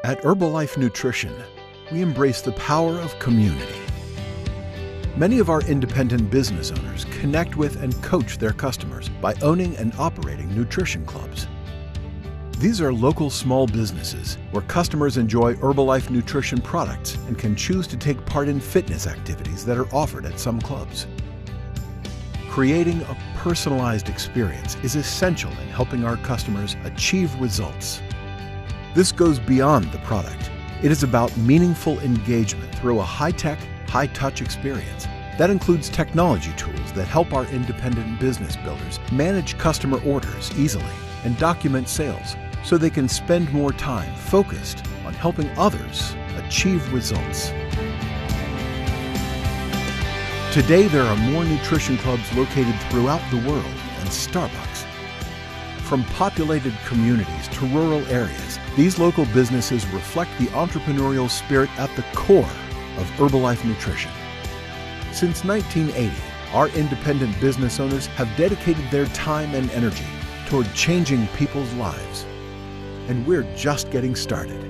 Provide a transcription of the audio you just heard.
At Herbalife Nutrition, we embrace the power of community. Many of our independent business owners connect with and coach their customers by owning and operating nutrition clubs. These are local small businesses where customers enjoy Herbalife nutrition products and can choose to take part in fitness activities that are offered at some clubs. Creating a personalized experience is essential in helping our customers achieve results. This goes beyond the product. It is about meaningful engagement through a high-tech, high-touch experience. That includes technology tools that help our independent business builders manage customer orders easily and document sales so they can spend more time focused on helping others achieve results. Today, there are more nutrition clubs located throughout the world than Starbucks. From populated communities to rural areas, these local businesses reflect the entrepreneurial spirit at the core of Herbalife Nutrition. Since 1980, our independent business owners have dedicated their time and energy toward changing people's lives. And we're just getting started.